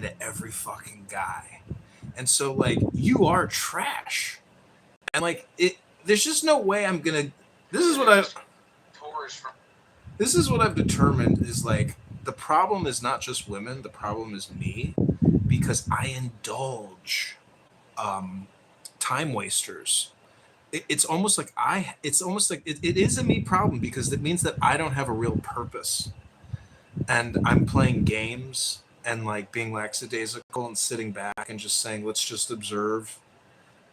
to every fucking guy. And so like you are trash. And like there's just no way I'm gonna this is what I this is what I've determined is like the problem is not just women, the problem is me because I indulge um time wasters. It's almost like it is a me problem because it means that I don't have a real purpose and I'm playing games and like being lackadaisical and sitting back and just saying let's just observe.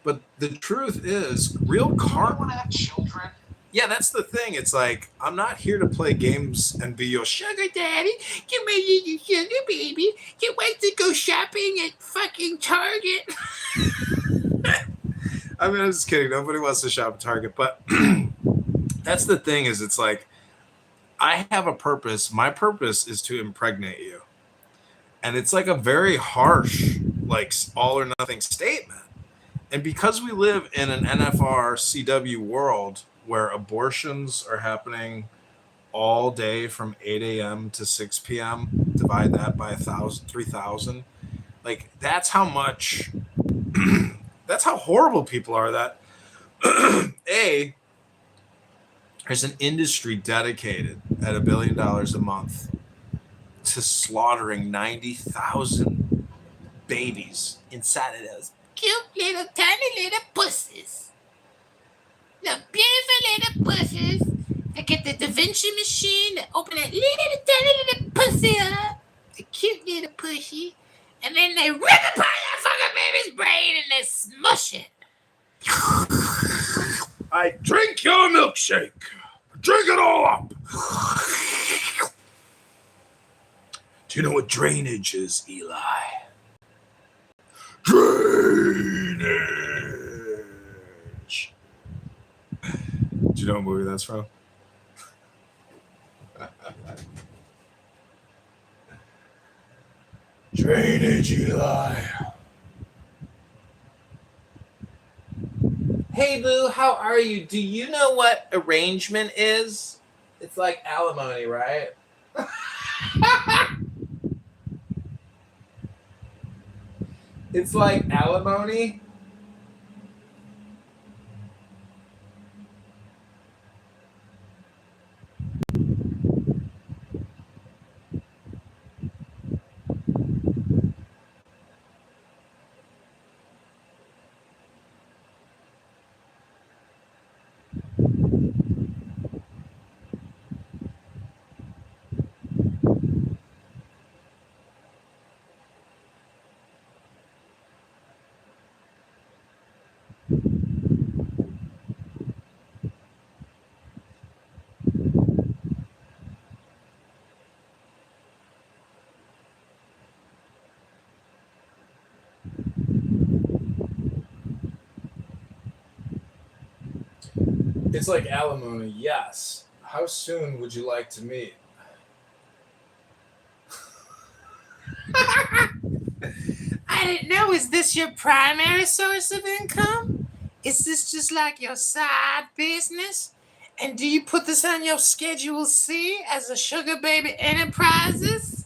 But the truth is real karma. Have children. Yeah, that's the thing. It's like I'm not here to play games and be your sugar daddy. Get my little sugar baby. Get ready to go shopping at fucking Target. I mean, I'm just kidding. Nobody wants to shop at Target, but that's the thing. Is it's like I have a purpose. My purpose is to impregnate you, and it's like a very harsh, like all or nothing statement. And because we live in an NFR CW world where abortions are happening all day from 8 a.m. to 6 p.m., divide that by 3,000. Like, that's how much, that's how horrible people are that, there's an industry dedicated at $1 billion a month to slaughtering 90,000 babies inside of those cute little tiny little pussies. The beautiful little pussies. They get the Da Vinci machine to open that little tiny little pussy up. The cute little pussy. And then they rip apart that fucking baby's brain and they smush it. I drink your milkshake. Drink it all up. Do you know what drainage is, Eli? Drainage. Do you know what movie that's from? Drainage, Eli. Hey, Boo, how are you? Do you know what arrangement is? It's like alimony, right? It's like alimony. It's like alimony, yes. How soon would you like to meet? I didn't know. Is this your primary source of income? Is this just like your side business? And do you put this on your Schedule C as a Sugar Baby Enterprises?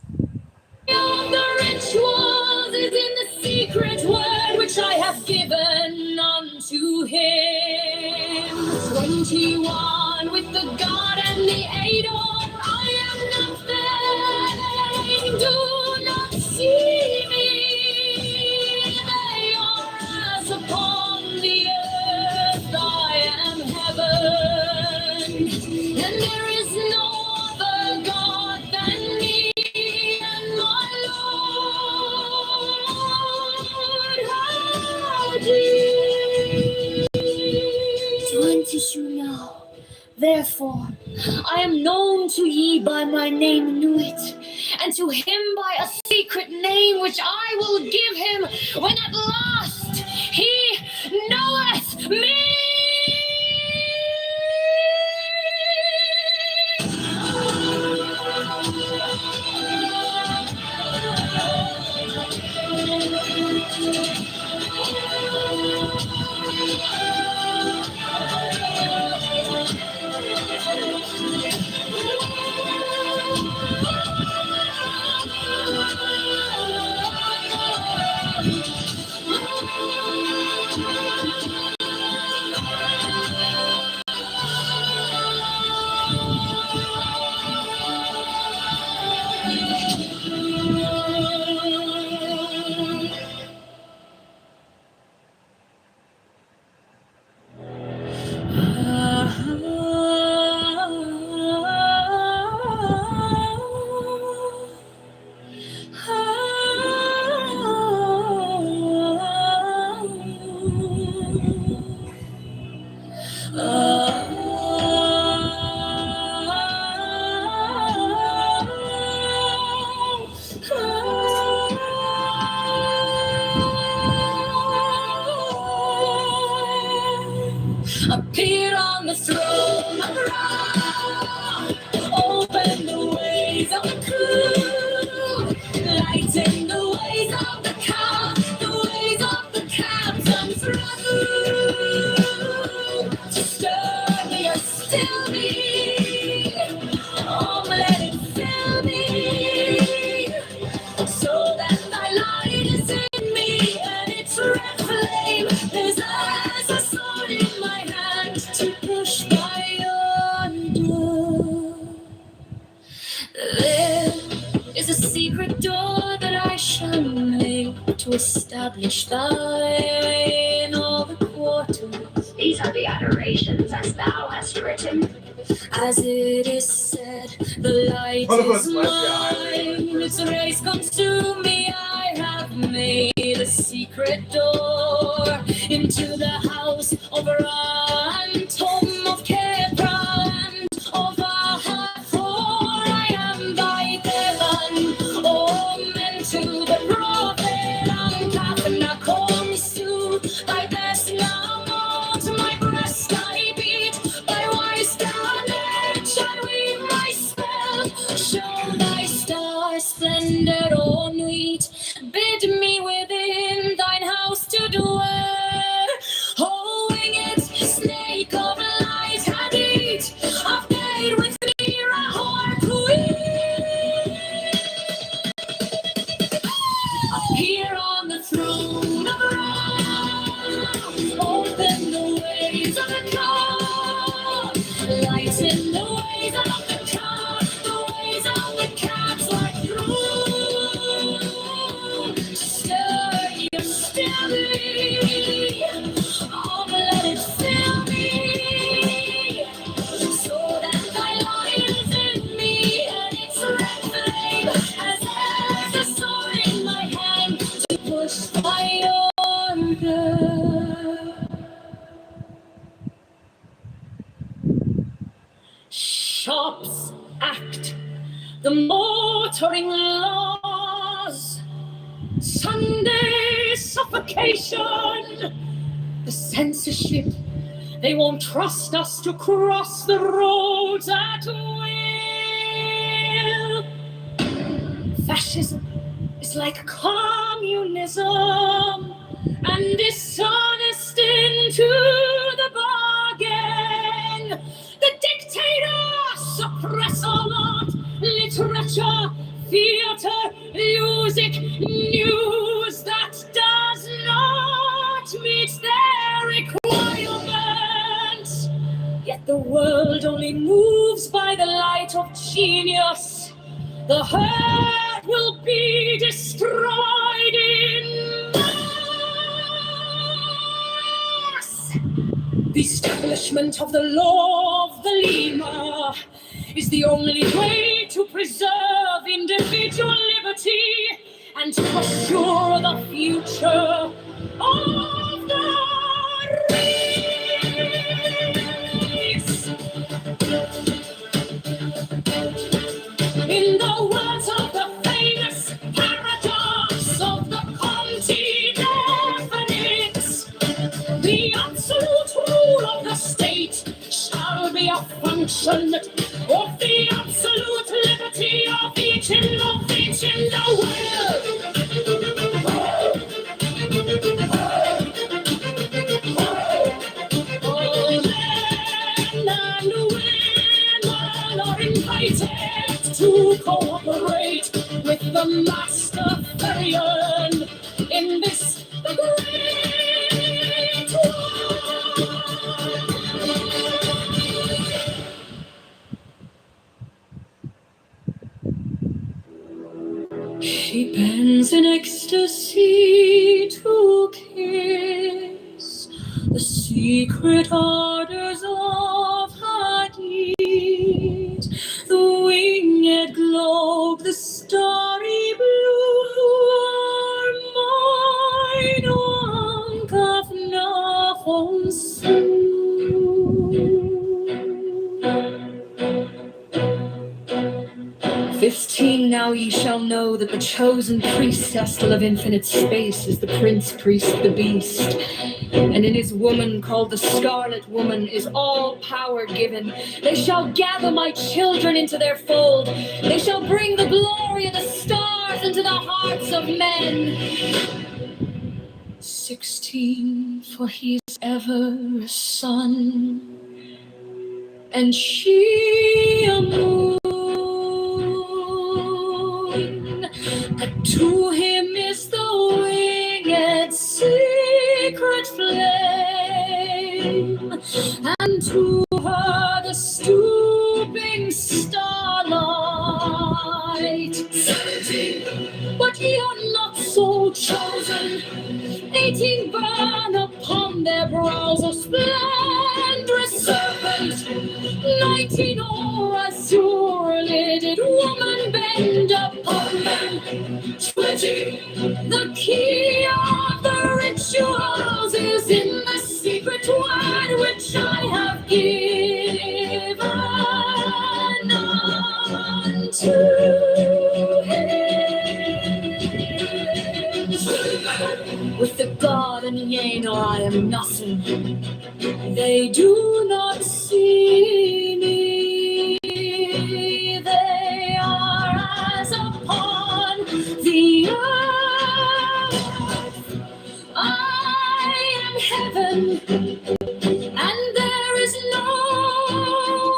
The rituals is in the secret word which I have given unto him. 21 with the God and the Adon, I am nothing. Do not see me. They are as upon the earth, I am heaven. And there is no other God than me. 22 now. Therefore, I am known to ye by my name Nuit, and to him by a secret name which I will give him when at last he knoweth me. appeared on the throne of wrath. Open the ways of the crew, lighten the ways of the cow, the ways of the captain through. To stir me or still me, oh, let it fill me, so that thy light is in me, and its red flame is as a sword in my hand to push by yonder. There is a secret door that I shall make to establish thine all the quarters. These are the adorations as thou hast written. As it is said, the light is mine, its rays consume me. I have made a secret door into the house of Ra and tomb of Kepra and of Ahad, for I am thy Devan, oh, meant to the prophet, and Kathna Komsu, thy best now to my breast I beat, thy wise knowledge I weave my spell, show thy star splendor on wheat, bid me within thine house to dwell. Oh, winged snake of light, Hadid, I've made with me Rahor queen. Here on the throne of Ra, open the ways of the car, lighten the ways of the car, the ways of the cats like through. Stir you still me, oh, let it fill me, so that thy light is in me, and its red flame as a sword in my hand to push by yonder. Shops act the motoring laws, Sunday suffocation, the censorship. They won't trust us to cross the roads at will. Fascism is like communism and dishonest into the bargain. The dictators suppress all art, literature, theater, music, news that does not meet their requirements. Yet the world only moves by the light of genius. The herd will be destroyed in mass. The establishment of the law of the lemur is the only way to preserve individual liberty and to assure the future of the race. In the words of the famous paradox of the Conti Definite, the absolute rule of the state shall be a function of the absolute liberty of each in the world. All men and women are invited to cooperate with the master Therian in this the great war. She bends in ecstasy to kiss the secret ardors of Hadid, the winged globe, the starry blue are mine on Kafnafonsu. 15 now ye shall know the that the chosen priestess of infinite space is the prince priest, the beast. And in his woman called the Scarlet Woman is all power given. They shall gather my children into their fold. They shall bring the glory of the stars into the hearts of men. 16, for he is ever a son, and she a moon. That to him is the winged secret flame, and to her the stooping starlight. 17, but ye are not so chosen. 18, burn upon their brows a splendorous serpent. 19, oh, azure-lidded woman bend upon them. 20, the key of the rituals is in the secret word which I have given unto him. With the God and yea, no, I am nothing. They do not see me. They are as upon the earth. I am heaven, and there is no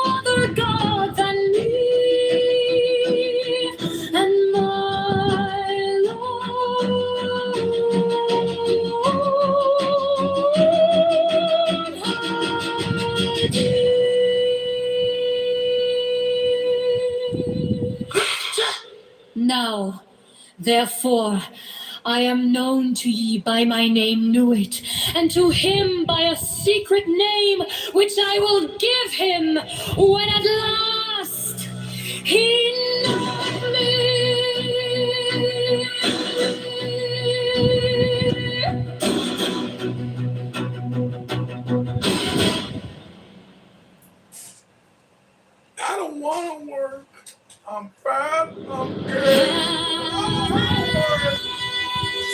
other God than me. And my Lord Now, therefore, I am known to ye by my name Nuit, and to him by a secret name which I will give him when at last he knoweth me. I don't want to work. I'm fat. I'm good. I don't want to work.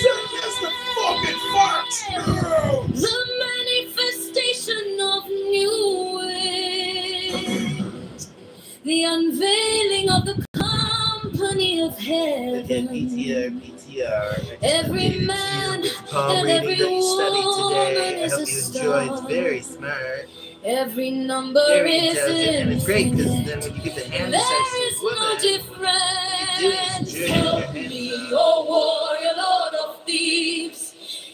Say yes to fucking Fox Girls. The manifestation of new ways, the unveiling of the company of heaven. PTR. Every man and every woman is a star. It's very smart. Every number Very is intelligent, and it's great because infinite. then when you get the hand There size is to no women, difference you do from it. me, oh warrior, lord of thieves,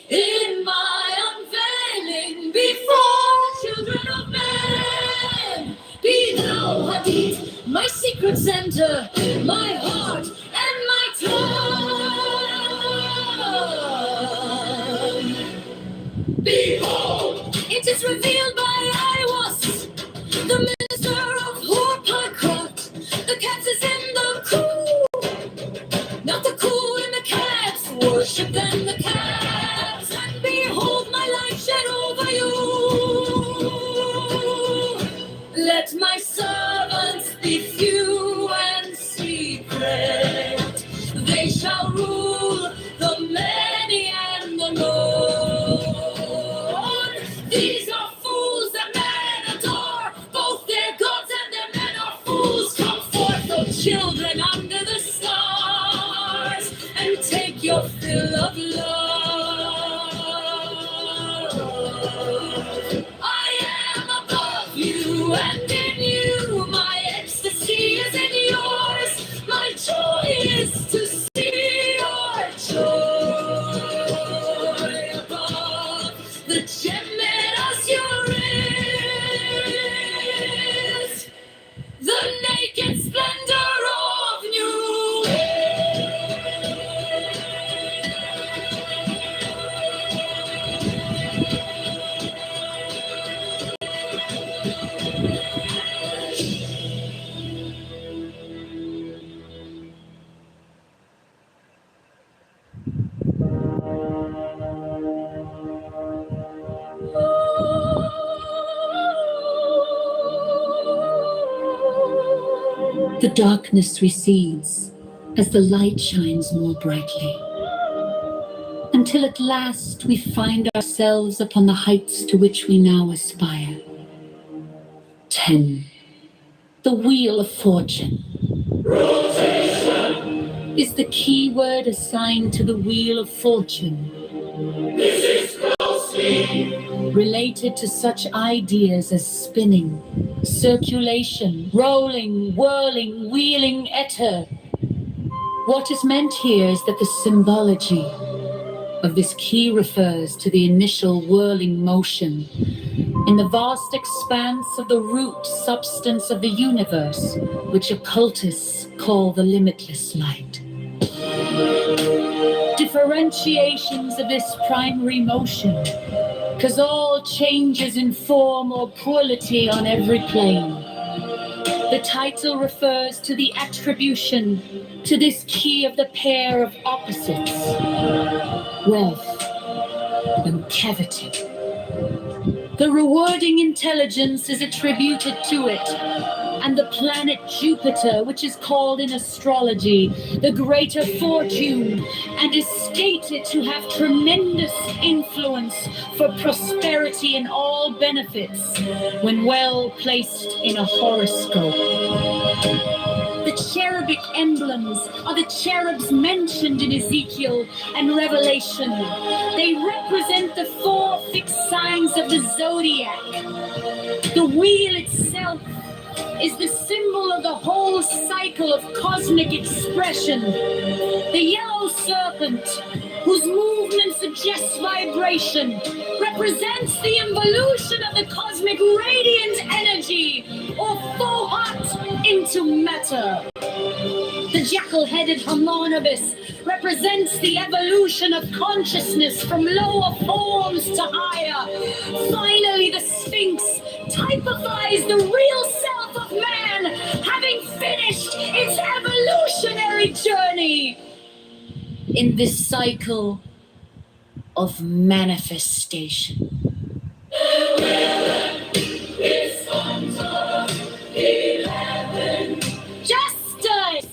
in my unveiling before children of men. Be thou Hadid, my secret center, my heart and my tongue. Behold, it is revealed by Iwas, the minister of Horpakrat. The cat is in the cool, not the cool in the cats. Worship then the cats, and behold my light shed over you. Let my servants be few and secret. They shall rule the many and the known. These are fools that men adore. Both their gods and their men are fools. Come forth, O children under the stars, and take your fill of love. I am above you, and in you my ecstasy is in yours. My joy is to see your joy above the gem as your is, the naked splendor of new. The darkness recedes, as the light shines more brightly, until at last we find ourselves upon the heights to which we now aspire. 10. The Wheel of Fortune is the key word assigned to the Wheel of Fortune. This is closely related to such ideas as spinning, circulation, rolling, whirling, wheeling, ether. What is meant here is that the symbology of this key refers to the initial whirling motion in the vast expanse of the root substance of the universe, which occultists call the limitless light. Differentiations of this primary motion cause all changes in form or quality on every plane. The title refers to the attribution to this key of the pair of opposites, wealth and cavity. The rewarding intelligence is attributed to it, and the planet Jupiter, which is called in astrology the greater fortune, and is stated to have tremendous influence for prosperity and all benefits when well placed in a horoscope. The cherubic emblems are the cherubs mentioned in Ezekiel and Revelation. They represent the 4 fixed signs of the zodiac. The wheel itself is the symbol of the whole cycle of cosmic expression. The yellow serpent, whose movement suggests vibration, represents the involution of the cosmic radiant energy, or thought into matter. The jackal-headed homonibus represents the evolution of consciousness from lower forms to higher. Finally, the Sphinx typifies the real self of man, having finished its evolutionary journey in this cycle of manifestation. Justice!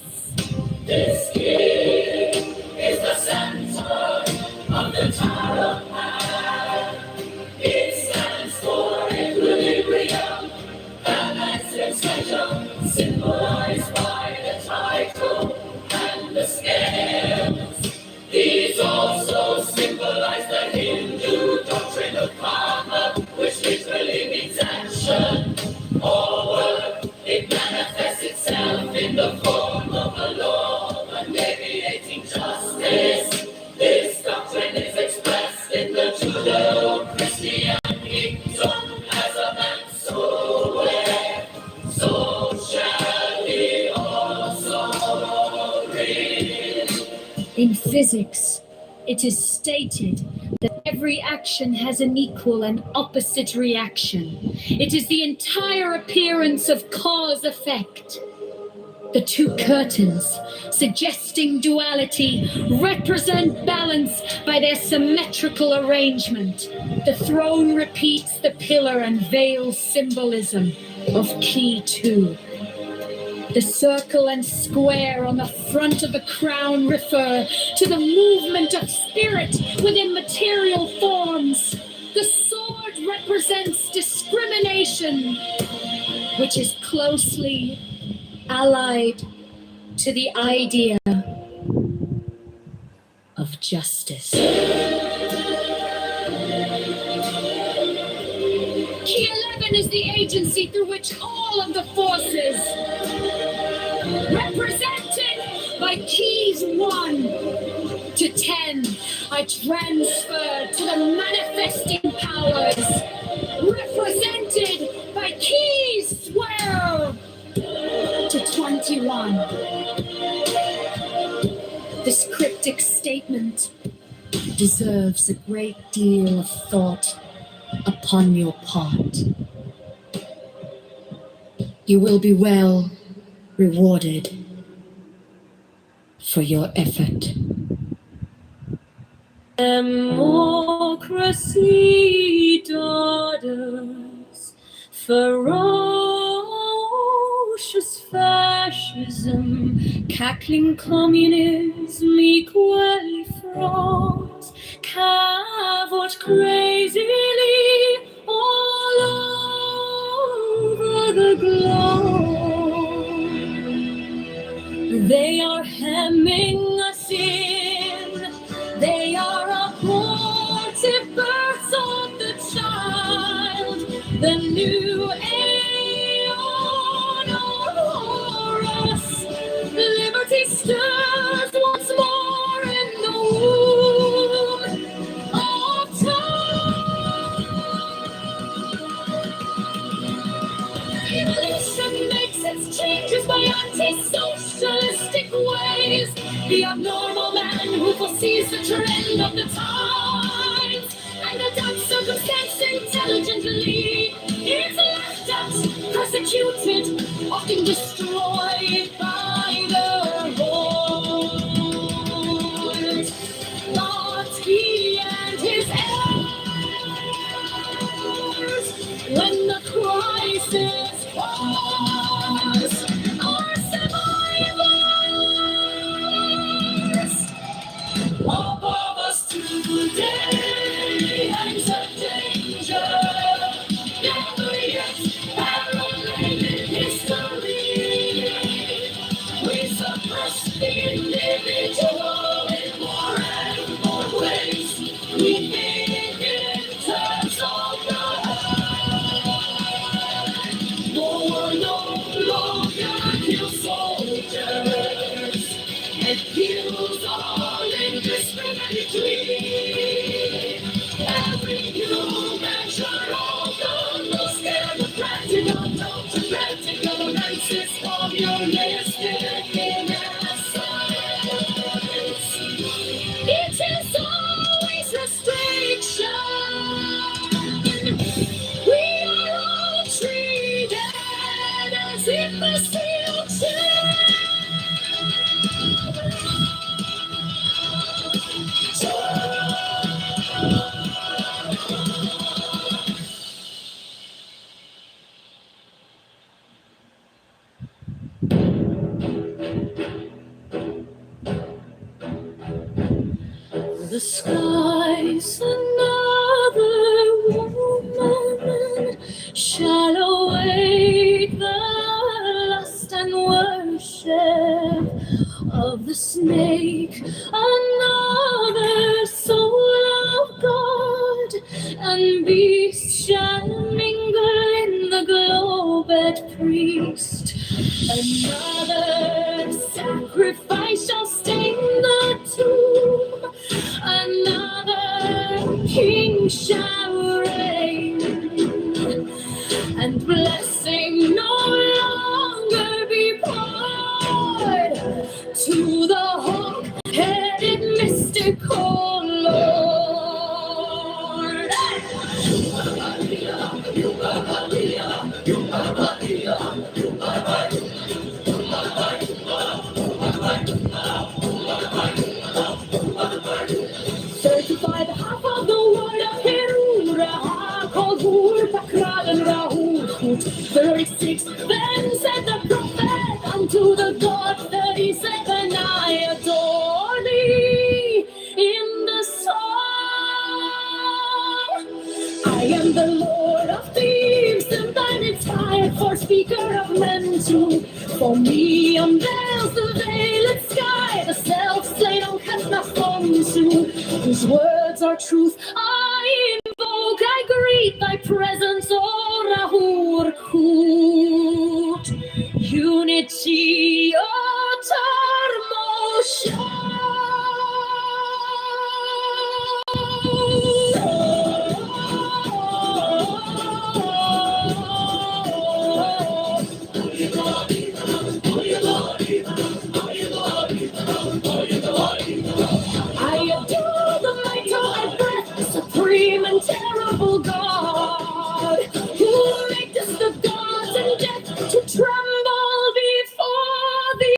This key is the center of the Tower of Man. It stands for equilibrium, balance and center, symbolized by the title and the scales. These also symbolize the Hindu doctrine of karma, which literally means action or work. It manifests itself in the form of a law, alleviating justice. This doctrine is expressed in the Judeo-Christian econ as a man so wear, so shall he also reap. In physics, it is stated that every action has an equal and opposite reaction. It is the entire appearance of cause-effect. The 2 curtains, suggesting duality, represent balance by their symmetrical arrangement. The throne repeats the pillar and veil symbolism of key 2. The circle and square on the front of the crown refer to the movement of spirit within material forms. The sword represents discrimination, which is closely allied to the idea of justice. Key 11 is the agency through which all of the forces, represented by keys 1 to 10, are transferred to the manifesting powers, represented by keys 12 to 21. This cryptic statement deserves a great deal of thought upon your part. You will be well rewarded for your effort. Democracy, daughters, ferocious fascism, Cackling communism equally fraught, cavort crazily all over the globe. They are hemming us in, they are abortive births of the child, the new aeon o'er us. Liberty stirs once more in the womb of time. Evolution makes its changes by anti-socialistic ways. The abnormal man who foresees the trend of the times and adapts circumstance intelligently is left out, persecuted, often destroyed by the void. But he and his heirs, when the crisis falls, are survivors. Above us today hangs a danger never yet paralleled in history. We suppress the individual in more and more ways. We think in terms of the herd. War no longer kills soldiers. It kills all indiscriminately. Every human should open the scale of practical, democratic governance communistic innocence. It is always restriction. We are all treated as imbecile children. The skies another woman shall await the lust and worship of the snake, another soul of God, and beast shall mingle in the globed priest. Another sacrifice shall stain the tomb, another king shall reign, and blessing no longer be poured to the hawk-headed mystical Lord. Certify the half of the word of Herura, called Hurpakragan Rahut. 36, then said the prophet unto the God, 37, I adore thee in the song. I am the Lord of Thieves, and thine is tired for speaker of men too. For me unveils the veiled sky, the self-slain on Kasnafonsu, whose words are truth. I invoke, I greet thy presence, O Rahur Kut. Unity, I adore the might of thy breath, supreme and terrible God, who makest the gods and death to tremble before thee.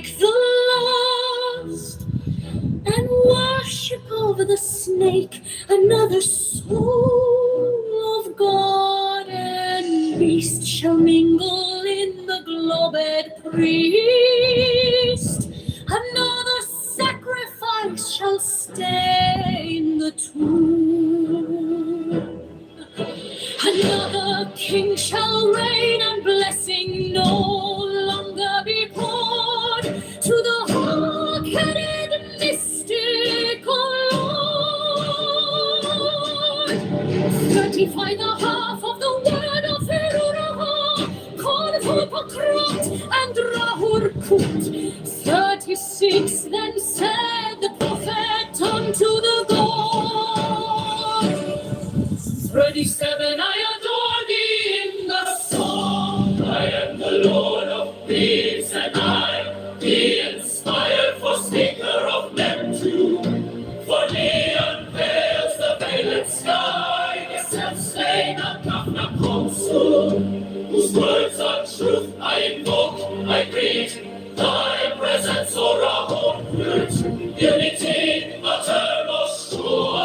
forsake the lost and worship over the snake, another soul of God and beast shall mingle in the globed priest. Another sacrifice shall stain the tomb. Another king shall reign, and blessing no longer be poured to the hawk-headed mystical Lord. 35 the half of the word of Feruraha, Korvopokraut and Rahurkut. 36 then said the prophet unto the God. 37 I adore thee in the song. I am the Lord of beasts, and I, the inspired forsaker of men too. For thee unveils the veiled sky, the self-slain Akafna Konsul, whose words are truth I invoke, I greet. Thy presence, O Rahon, unity, uttermost sure.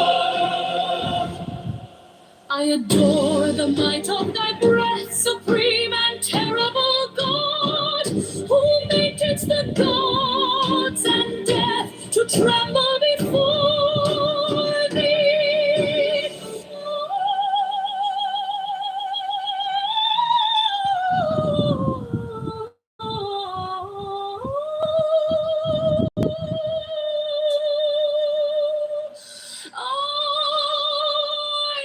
I adore the might of thy breath, supreme and terrible God, who maketh the gods and death to tremble before thee. I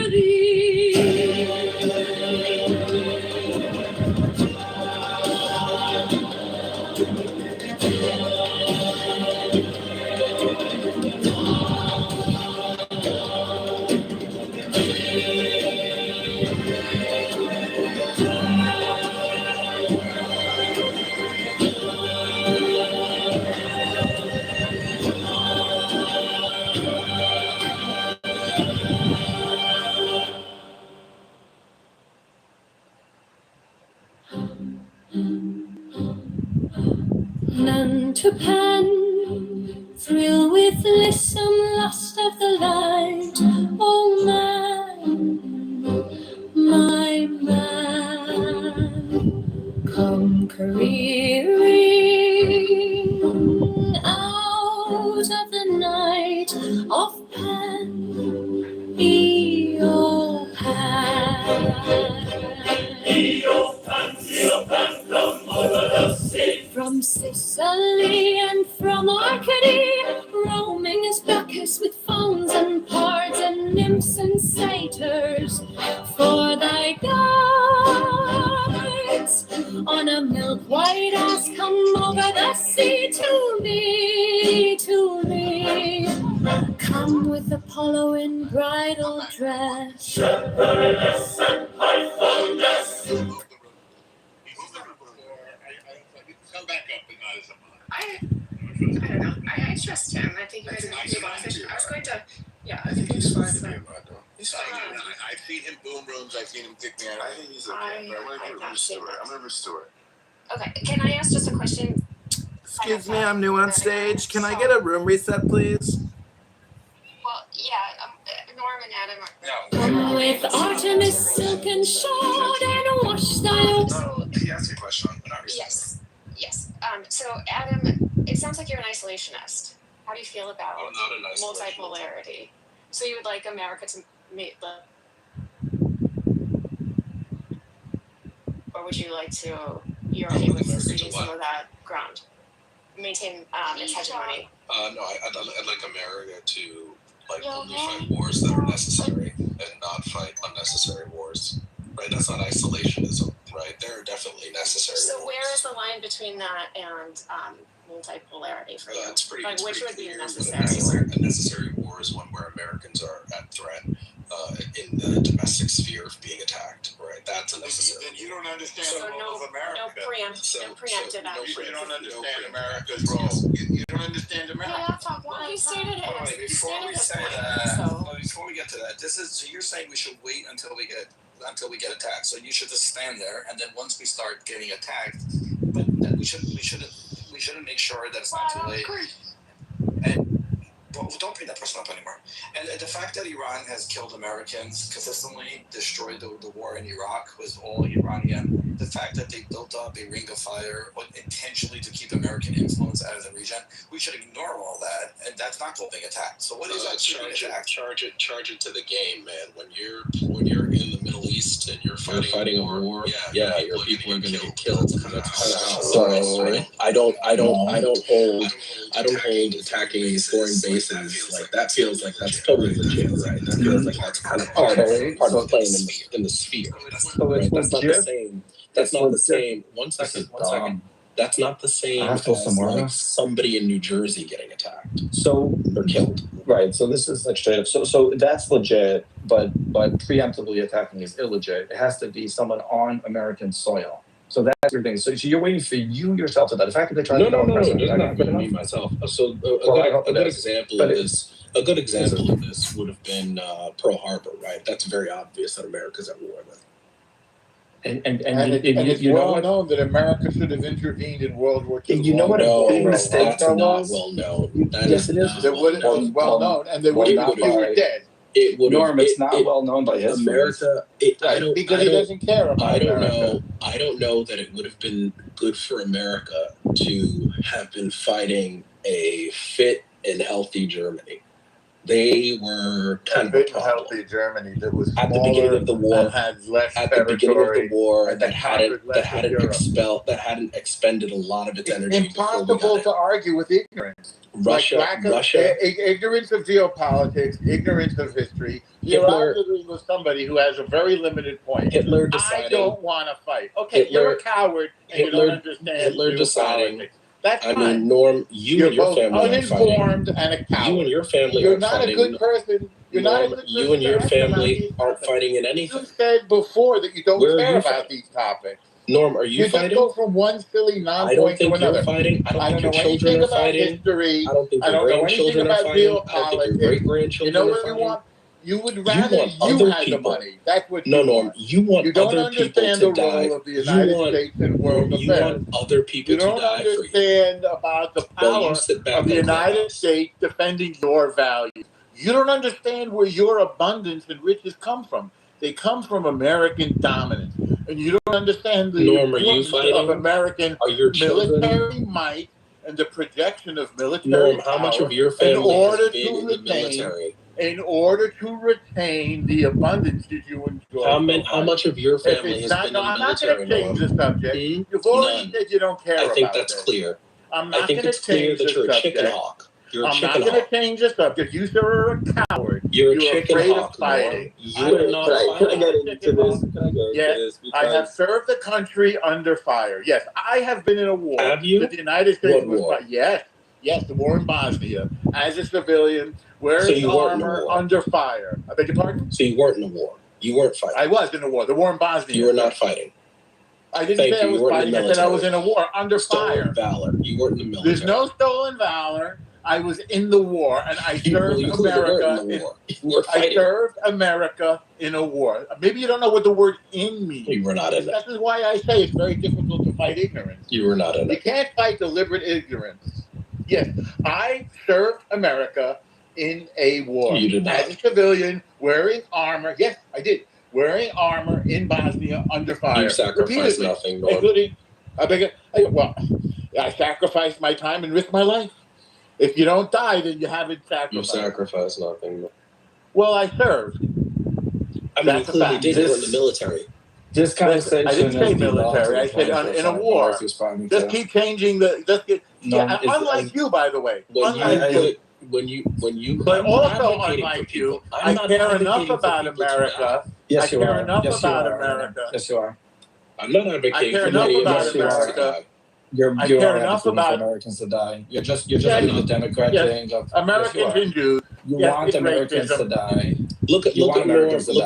adore thee. None to pen, thrill with lissome lust of the light. Oh man, my man, come careering out of the night of pen, from Sicily and from Arcady, roaming is Bacchus with fauns and pards and nymphs and satyrs. For thy guides on a milk-white ass come over the sea to me, to me. Come with Apollo in bridal dress. Shepherdess and pythoness. Come back up and not as a mother. I don't know. I trust him. I think he was a good official. I was going to, yeah, I think he's fine. He's fine. I've seen him boom rooms. I've seen him kick me out. I think he's okay. I'm gonna restore it. Okay, can I ask just a question? Excuse me, I'm new on stage. Can I get a room reset, please? Well, yeah, Norm and Adam are... Come with Artemis silken shod and wash thy own. So, He asked you a question on Bernard. yes. So, Adam, it sounds like you're an isolationist. How do you feel about I'm not an isolationist. multipolarity? So you would like America to meet the... Or would you like to... You're okay with ceding some of that ground? Maintain its hegemony? No, I'd like America to only fight wars that are necessary and not fight unnecessary wars. Right? That's not isolationism, right? There are definitely necessary So wars. where is the line between that and multipolarity for you? It's pretty. Like, it's which pretty would be a clear. necessary? A necessary war is one where Americans are at threat in the domestic sphere of being attacked. Right? That's a necessary. Then you don't understand So the role no of America. preemptive action. You don't understand America's role. You don't understand America. Well, he stated it. Wait, He before stated we his say point, that, so- before we get to that, so you're saying we should wait until we get until we get attacked. So you should just stand there, and then once we start getting attacked, but then we shouldn't make sure that it's not too late. And don't bring that person up anymore. And the fact that Iran has killed Americans consistently, destroyed the war in Iraq was all Iranian. The fact that they built up a ring of fire intentionally to keep American influence out of the region, we should ignore all that, and that's not called being attacked. So what is that? Charge it to the game, man. When you're in the Middle East and you're fighting a war, yeah, your people are going to get killed. That's kind of how it works, right? I don't hold attacking foreign bases like that. Feels like that's totally legit, right? That feels like that's kind of part of playing in the sphere. Right? That's not the same. That's not the same. One second. That's not the same as like somebody in New Jersey getting attacked. Or killed. Right. So this is like straight up. So that's legit, but preemptively attacking is illegit. It has to be someone on American soil. So that's your thing. So you're waiting for you yourself to that. The fact that they try to No, not me myself. So a good example of this would have been Pearl Harbor, right? That's very obvious that America's at war with. And it's well known that America should have intervened in World War II. You know what a big mistake that was? Well known. Yes, it is. It was well known, and they would have been dead. It would. Norm, it's not well known by history. America. Because he doesn't care about America. I don't know that it would have been good for America to have been fighting a fit and healthy Germany. They were kind of a problem. Healthy Germany that was at the beginning of the war. Had less at the beginning of the war, that hadn't expended a lot of its energy. Impossible to argue with ignorance. Russia. Ignorance of geopolitics, ignorance of history. You're arguing with somebody who has a very limited point. Hitler deciding. I don't want to fight. Okay, you're a coward and you don't understand Hitler deciding. Politics. That's fine. I mean, Norm, you and your family are uninformed and a coward. You and your family You're not a good person. You're not a good person. You and your family aren't fighting in anything. You said before that you don't care about these topics. Norm, are you fighting? You just go from one silly non-point to another. You're fighting. I don't think your know children anything are about fighting. History. I don't think your grandchildren are fighting. I don't think your great-grandchildren are fighting. You know what you want? You would rather you had the money. That's what you want. Norm, you want other people to die. You don't understand the role of the United States in world affairs. You want other people to die for you. You don't understand about the power of the United States defending your values. You don't understand where your abundance and riches come from. They come from American dominance. And you don't understand the importance of American military might and the projection of military power. How much of your family has been in the military? In order to retain the abundance that you enjoy. How much of your family has been in the military? I'm not going to change the subject. You've already said you don't care about it. I think that's clear. I'm not going to change the subject. You're a chicken hawk. I'm not going to change the subject. You, sir, are a coward. You're a chicken hawk. You're not fighting. Can I get into this? Yes, I have served the country under fire. Yes, I have been in a war. Have you? That the United States was fighting. Yes, the war in Bosnia. As a civilian, wearing armor under fire. I beg your pardon? So you weren't in a war. You weren't fighting. I was in a war. The war in Bosnia. You were not fighting. I didn't say I was fighting. I said I was in a war under fire. Stolen valor. You weren't in the military. There's no stolen valor. I was in the war, and I served America. I served America in a war. Maybe you don't know what the word "in" means. You were not in it. That is why I say it's very difficult to fight ignorance. You were not in it. You can't fight deliberate ignorance. Yes, I served America in a war. You did not. As a civilian, wearing armor. Yes, I did. Wearing armor in Bosnia under fire. You sacrificed nothing, Norm. Including, I sacrificed my time and risked my life. If you don't die, then you haven't sacrificed. You sacrificed nothing. Well, I served. I mean, you clearly did in the military. This conversation. I didn't say military. I said in a war. Just keep changing the. Unlike you, by the way. When you. But also, unlike you, I care enough about America. Yes, you are. I care enough about America. Yes, you are. I'm not advocating for any America. You I care enough about Americans to die. You're just doing the Democrat thing of Americans and Jews. You want Americans to die. Look at Norm. Ignorance and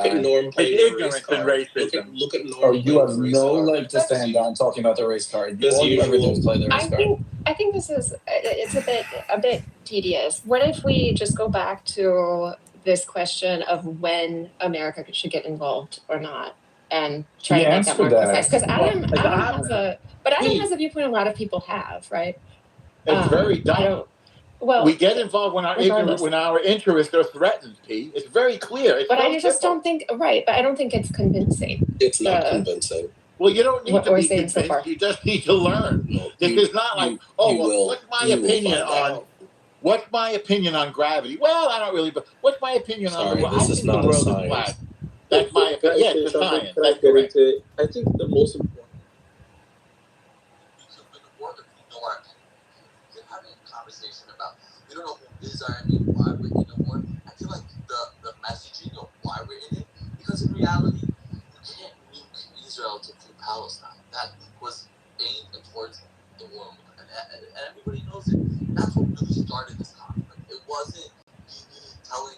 racism. Look at Norm. Oh, you have no leg to stand on talking about the race card. All you ever do is play the race card. I think this is it's a bit tedious. What if we just go back to this question of when America should get involved or not, and try The to make that answer more to that- precise. Because Adam Adam- has a viewpoint a lot of people have, right? It's very I dumb. don't. Well, We get involved when regardless. our interests are threatened, P. It's very clear. It's but so I just simple. don't think right. But I don't think it's convincing. It's not The- convincing. Well, you don't need What to we're be saying so convinced. far. You just need to learn. No, This you- is not like, you oh, well, will- what's my you will opinion find on out. what's my opinion on gravity? Well, I don't really. But what's my opinion on Sorry, the world? this I is think not the a world is science. flat. That's my Can I opinion. Yes, say it's something? science. Can I That's get correct. into it? I think the most important. Because with the world, if we know our opinion, we can have a conversation about we don't know who is our enemy, why we're in the war. I feel like the messaging of why we're in it, because in reality, you can't nuke Israel to free Palestine. That was aimed towards the war, and everybody knows it. That's what really started this conflict. It wasn't telling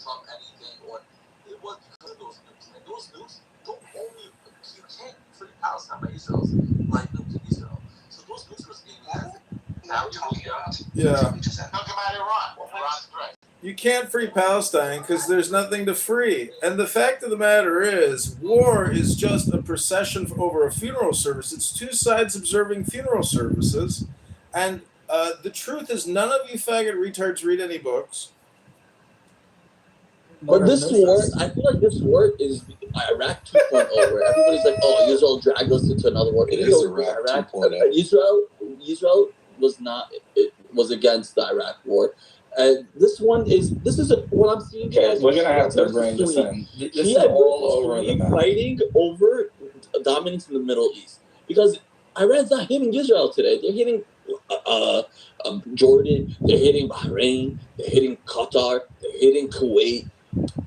Trump anything, or it was because of those nukes. And those nukes don't only you can't free Palestine by Israel's by nuking Israel. So those nukes was aiming at Yeah. Talk about Iran. Iran's threat. You can't free Palestine because there's nothing to free. And the fact of the matter is, war is just a procession over a funeral service. It's two sides observing funeral services. And the truth is, none of you faggot retards read any books. But this war, I feel like this war is Iraq 2.0, where everybody's like, "Oh, Israel dragged us into another war." It is Iraq 2.0. Israel was not. It was against the Iraq war, and this is what I'm seeing. Okay, we're gonna have to versus bring this Sunni. in. This is Shia all versus over the Sunni map. fighting over dominance in the Middle East, because Iran's not hitting Israel today. They're hitting Jordan. They're hitting Bahrain. They're hitting Qatar. They're hitting Kuwait.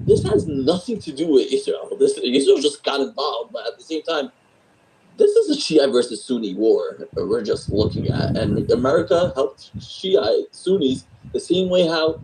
This has nothing to do with Israel. Israel just got involved, but at the same time, this is a Shia versus Sunni war we're just looking at. And America helped Shia Sunnis the same way how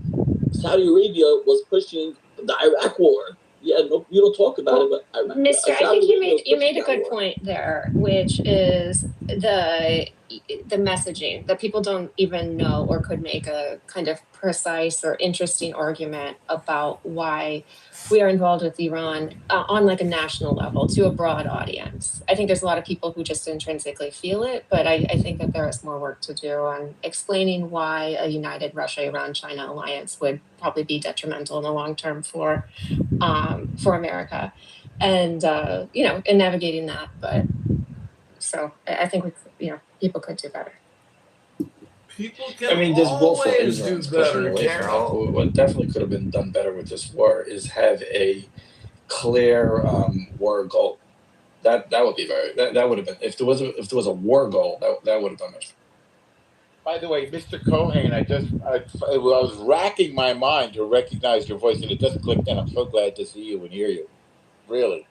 Saudi Arabia was pushing the Iraq war. Yeah, no, you don't talk about it, but Iraq, Mr. I Saudi think you Arabia was made pushing a that good war. point there, which is the messaging that people don't even know or could make a kind of precise or interesting argument about why we are involved with Iran on like a national level to a broad audience. I think there's a lot of people who just intrinsically feel it, but I think that there is more work to do on explaining why a united Russia-Iran-China alliance would probably be detrimental in the long term for America, and in navigating that. But so I think people could do better. People can There's both for always Israel, do especially better, away from that. Carol. What definitely could have been done better with this war is have a clear war goal. That would be that would have been if there was a war goal that would have done it. By the way, Mr. Cohen, I was racking my mind to recognize your voice, and it just clicked in. I'm so glad to see you and hear you. Really.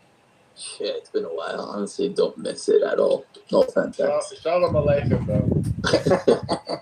Yeah, it's been a while. Honestly, don't miss it at all. No offense. Shalom Aleichem, though.